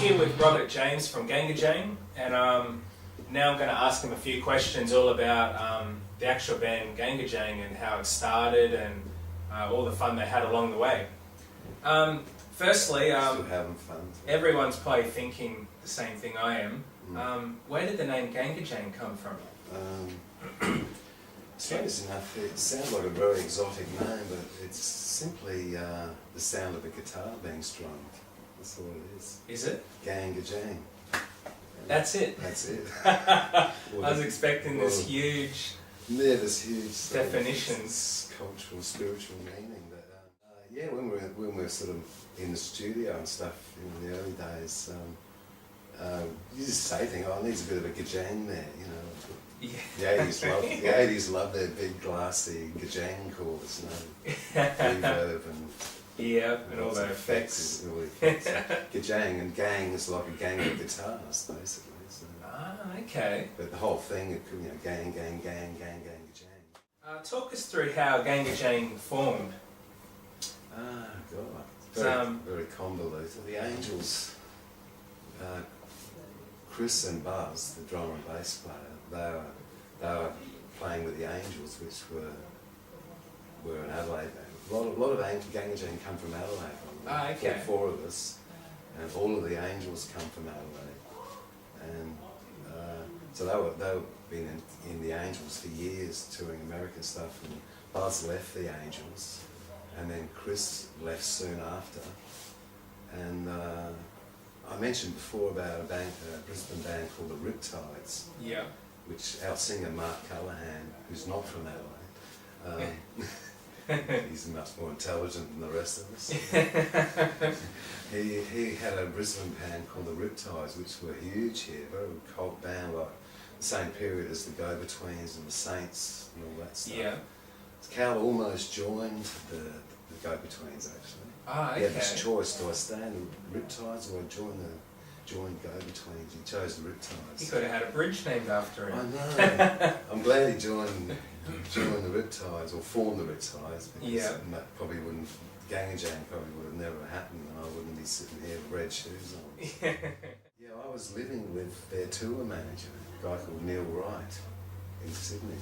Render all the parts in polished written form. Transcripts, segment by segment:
here with Robert James from Gangagang, and now I'm going to ask him a few questions all about the actual band Gangagang and how it started and all the fun they had along the way. Firstly, Still having fun. everyone's probably thinking the same thing I am. Where did the name Gangagang come from? Strange enough, it sounds like a very exotic name, but it's simply the sound of a guitar being strummed. That's all it is. Is it? Gangagang. That's it? That's it. I was expecting this huge... Yeah, this huge definitions. Cultural, spiritual meaning. But yeah, when we're sort of in the studio and stuff in the early days, you just say things, oh, it needs a bit of a gajang there, you know. Yeah. The 80s love their big glassy gajang chords, you know, reverb and yeah, and all the effects. Gajang and gang is like a gang of guitars, basically. So. Ah, okay. But the whole thing, it could, you know, gang, gang, gang, gang, gang, gajang. Talk us through how Gangagang formed. Ah, God. Very convoluted. The Angels, Chris and Buzz, the drummer and bass player, they were playing with the Angels, which were an Adelaide band. A lot of Gangagang come from Adelaide. Ah, okay. Four of us, and all of the Angels come from Adelaide. And so they've been in the Angels for years, touring American stuff. And Buzz left the Angels, and then Chris left soon after. And I mentioned before about a Brisbane band called the Riptides. Yeah. Which our singer Mark Callahan, who's not from Adelaide, he's much more intelligent than the rest of us. He had a Brisbane band called the Riptides, which were huge here, very cult band, like the same period as the Go-Betweens and the Saints and all that stuff. Yeah. Cal almost joined the Go-Betweens actually. Ah, okay. He had this choice: do I stay in the Riptides or join Go-Betweens? He chose the Riptides. He could have had a bridge named after him. I know. I'm glad he joined the Riptides or formed the Riptides, because that probably wouldn't. Gangagang probably would have never happened, and I wouldn't be sitting here with red shoes on. Yeah, I was living with their tour manager, a guy called Neil Wright, in Sydney,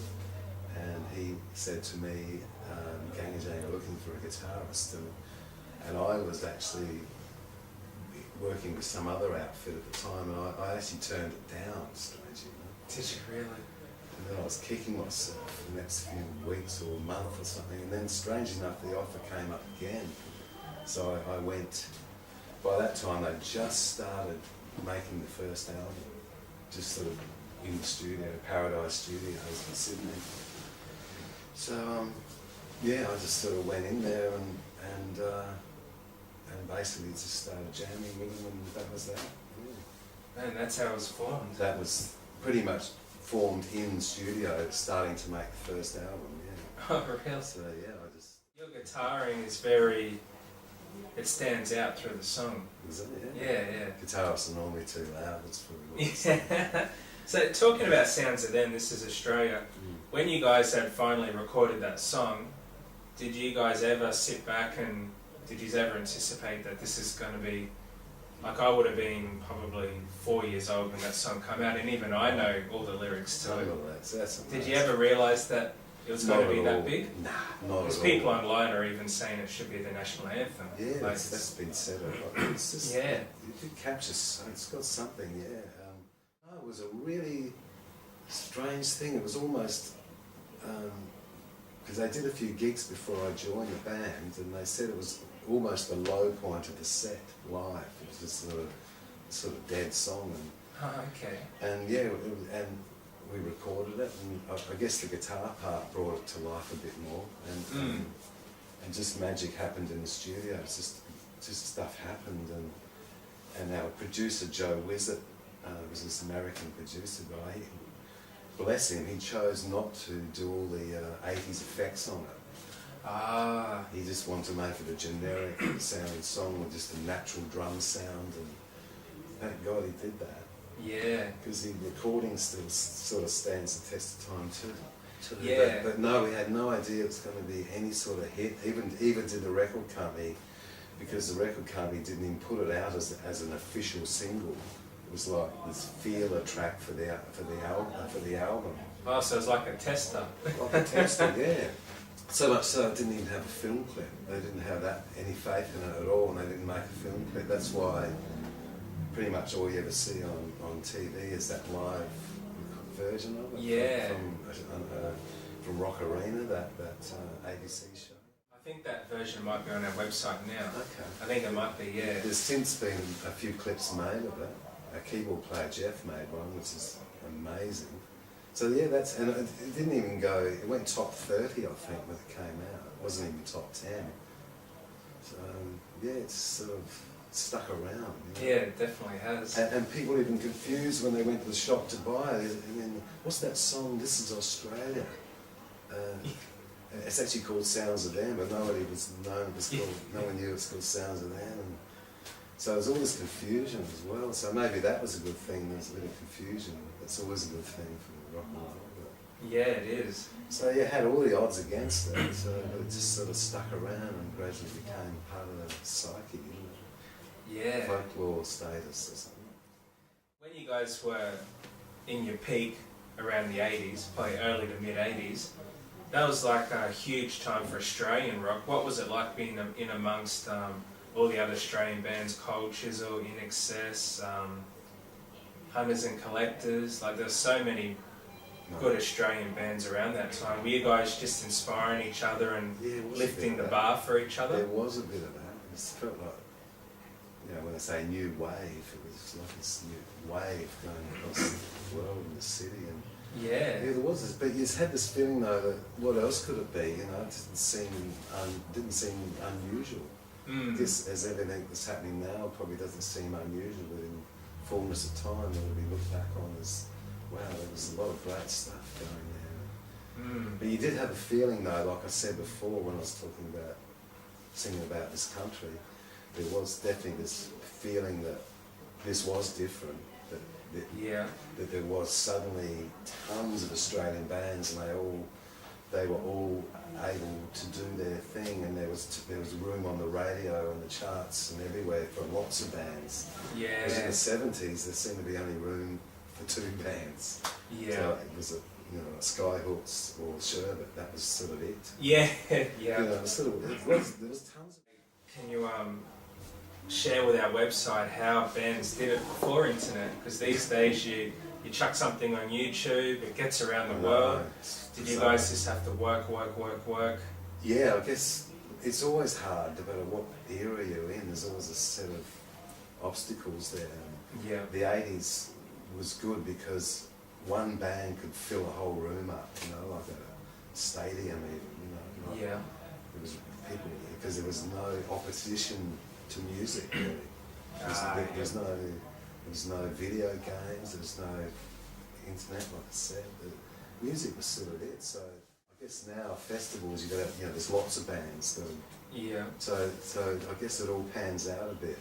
and he said to me, Gangagang are looking for a guitarist, and I was actually working with some other outfit at the time, and I actually turned it down, strangely enough. Did you really? And then I was kicking myself the next few weeks or a month or something, and then strangely enough the offer came up again. So I went. By that time they'd just started making the first album, just sort of in the studio, Paradise Studios in Sydney. So yeah, I just sort of went in there and basically just started jamming with them, and that was that. Yeah. And that's how it was formed. That was pretty much formed in the studio, starting to make the first album, yeah. Oh, really? So yeah, I just... Your guitaring is very... It stands out through the song. Is it? Yeah, yeah. Guitarists are normally too loud, that's probably what it's like. So talking about sounds of them, this is Australia. When you guys had finally recorded that song, did you guys ever sit back and did you ever anticipate that this is going to be... Like, I would have been probably 4 years old when that song came out, and even I know all the lyrics to it. Did you ever realise that it was going to be that big? Nah, not at all. Because people online are even saying it should be the national anthem. Yeah, like that's been said a lot. It's just, yeah. It captures, it's got something, yeah. It was a really strange thing. It was almost... because I did a few gigs before I joined the band, and they said it was almost the low point of the set live. It was just sort of dead song, okay. And yeah, and we recorded it, and I guess the guitar part brought it to life a bit more, and just magic happened in the studio. It's just stuff happened, and our producer Joe Wizard was this American producer guy. Bless him, he chose not to do all the 80s effects on it. Ah. He just wanted to make it a generic sounding song with just a natural drum sound, and thank God he did that. Yeah. Because the recording still sort of stands the test of time too. Yeah. But no, we had no idea it was going to be any sort of hit. Even did the record company because the record company didn't even put it out as an official single. It was like this feeler track for the album. Oh, so it's like a tester. Like a tester, yeah. So much so it didn't even have a film clip. They didn't have any faith in it at all, and they didn't make a film clip. That's why pretty much all you ever see on TV is that live version of it. Yeah. From Rock Arena, that ABC show. I think that version might be on our website now. Okay. I think it might be, yeah. There's since been a few clips made of it. Our keyboard player Jeff made one, which is amazing. So yeah, and it didn't even go, it went top 30 I think when it came out. It wasn't even top 10. So yeah, it's sort of stuck around. You know? Yeah, it definitely has. And people even confused when they went to the shop to buy it. I mean, what's that song? This is Australia. It's actually called Sounds of Them, but no one knew it was called Sounds of Them. And so there's all this confusion as well. So maybe that was a good thing. There's a bit of confusion. That's always a good thing for rock and roll. Yeah, it is. So you had all the odds against it, but it just sort of stuck around and gradually became part of the psyche, yeah. Folklore status or something. When you guys were in your peak around the 80s, probably early to mid 80s, that was like a huge time for Australian rock. What was it like being in amongst all the other Australian bands, Cold Chisel, In Excess, Hunters and Collectors? Like there's so many good Australian bands around that time. Were you guys just inspiring each other and lifting the bar for each other? There was a bit of that. It felt like, you know, when I say new wave, it was like this new wave going across the world and the city. And yeah, there was this, but you just had this feeling though that what else could it be? You know, it didn't seem unusual. This, as everything that's happening now, probably doesn't seem unusual, but in fullness of time, it will be looked back on as, wow, there was a lot of great stuff going there. But you did have a feeling though, like I said before when I was talking about singing about this country, there was definitely this feeling that this was different, that there was suddenly tons of Australian bands and they were all able to do their thing, and there was room on the radio and the charts and everywhere for lots of bands. Yeah. Because in the 70s there seemed to be only room for 2 bands. Yeah. So it was Skyhooks or Sherbet. That was sort of it. Yeah. Yeah. You know, there was tons of. Can you share with our website how bands did it before internet? Because these days you chuck something on YouTube, it gets around the world. Did you guys just have to work? Yeah, I guess it's always hard, no matter what era you're in, there's always a set of obstacles there. Yeah. The 80s was good because one band could fill a whole room up, you know, like a stadium even, you know. Like yeah. It was people, because there was no opposition to music really. There was no video games, there was no internet, like I said. The music was sort of it. So I guess now festivals, there's lots of bands. Yeah. So I guess it all pans out a bit.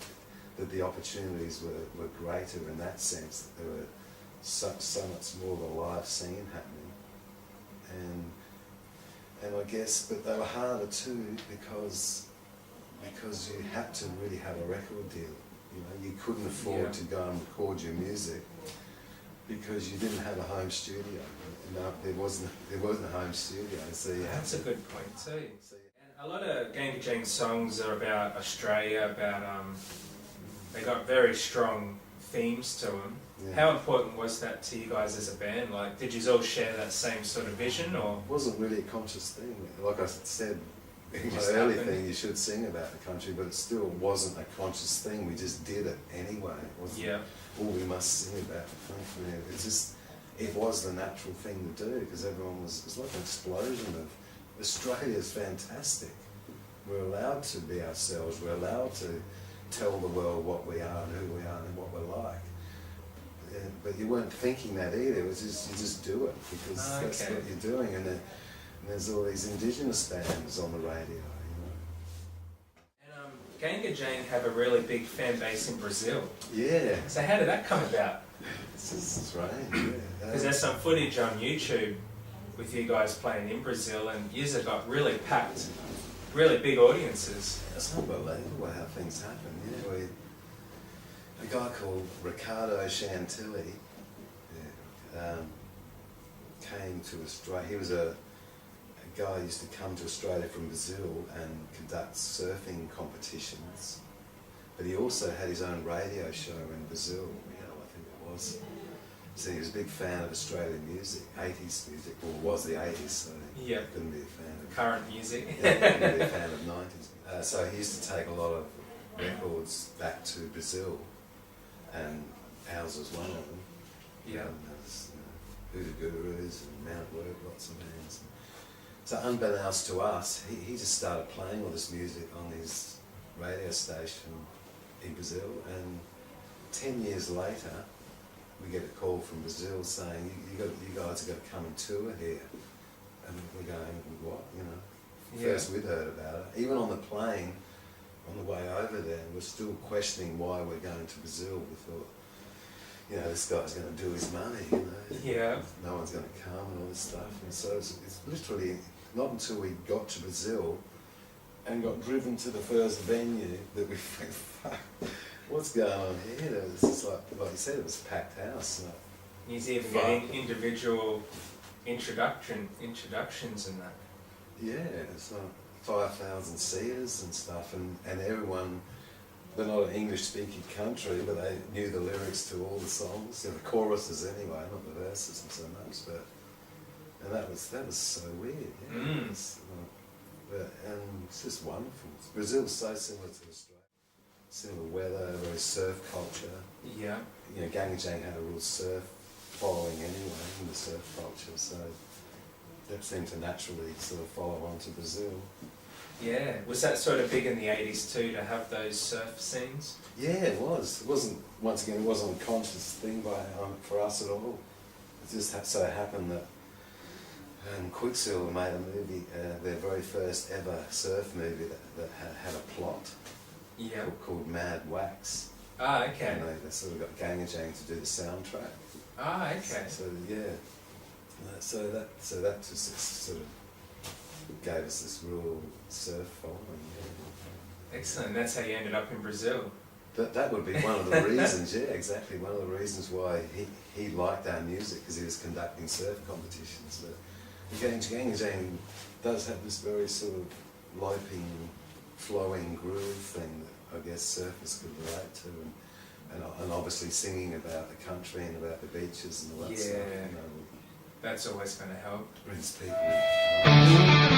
That the opportunities were greater in that sense. That there were so much more of a live scene happening, and I guess, but they were harder too because you had to really have a record deal. You know, you couldn't afford to go and record your music because you didn't have a home studio. No, there wasn't a home studio. So that's a good point too. And a lot of Gangagang songs are about Australia, they got very strong themes to them. Yeah. How important was that to you guys as a band? Like, did you all share that same sort of vision, or? It wasn't really a conscious thing. Like I said in my early thing, you should sing about the country, but it still wasn't a conscious thing. We just did it anyway. It wasn't, we must sing about the country. It was the natural thing to do because everyone was like an explosion of Australia's fantastic. We're allowed to be ourselves. We're allowed to tell the world what we are and who we are and what we're like. But you weren't thinking that either. It was just, you just do it because that's what you're doing. And there's all these indigenous bands on the radio, you know. And Gangagang have a really big fan base in Brazil. Yeah. So how did that come about? It's strange, Because there's some footage on YouTube with you guys playing in Brazil, and yous have got really packed really big audiences. It's unbelievable how things happen. Yeah, a guy called Riccardo Chantilly came to Australia. He was a guy who used to come to Australia from Brazil and conduct surfing competitions. But he also had his own radio show in Brazil, I think it was. So he was a big fan of Australian music, 80s music, or was the 80s, so he couldn't be a fan of current music. Yeah, he couldn't be a fan of 90s. So he used to take a lot of records back to Brazil, and ours was one of them. Yeah. There's Hoodoo Gurus and Mount Work, lots of bands. So unbeknownst to us, he just started playing all this music on his radio station in Brazil, and 10 years later we get a call from Brazil saying you guys have got to come and tour here, and we're going, what, First we'd heard about it, even on the plane on the way over there, we're still questioning why we're going to Brazil. We thought, this guy's going to do his money, Yeah. no one's going to come and all this stuff. And so it's literally not until we got to Brazil and got driven to the first venue that we went, fuck, what's going on here? It was just like you said, it was a packed house. He's even getting individual introductions and that. Yeah, it's like 5,000 seaters and stuff, and everyone, they're not an English-speaking country, but they knew the lyrics to all the songs, the choruses anyway, not the verses so much, and that was so weird, yeah. Mm. And it's just wonderful. Brazil's so similar to Australia. Similar weather, very surf culture. Yeah. Gangagang had a real surf following anyway in the surf culture, so that seemed to naturally sort of follow on to Brazil. Yeah. Was that sort of big in the 80s too, to have those surf scenes? Yeah, it was. It wasn't, once again, it wasn't a conscious thing for us at all. It just so happened that Quicksilver made a movie, their very first ever surf movie that had a plot called Mad Wax. Ah, okay. And they sort of got Gangagang to do the soundtrack. Ah, okay. So yeah, so that just sort of gave us this real surf following. Yeah. Excellent. That's how you ended up in Brazil. That would be one of the reasons. Yeah, exactly. One of the reasons why he liked our music, because he was conducting surf competitions. But Gangagang does have this very sort of loping, flowing groove thing that I guess surfers could relate to, and obviously singing about the country and about the beaches and all that stuff. That's always going to help. Brings people.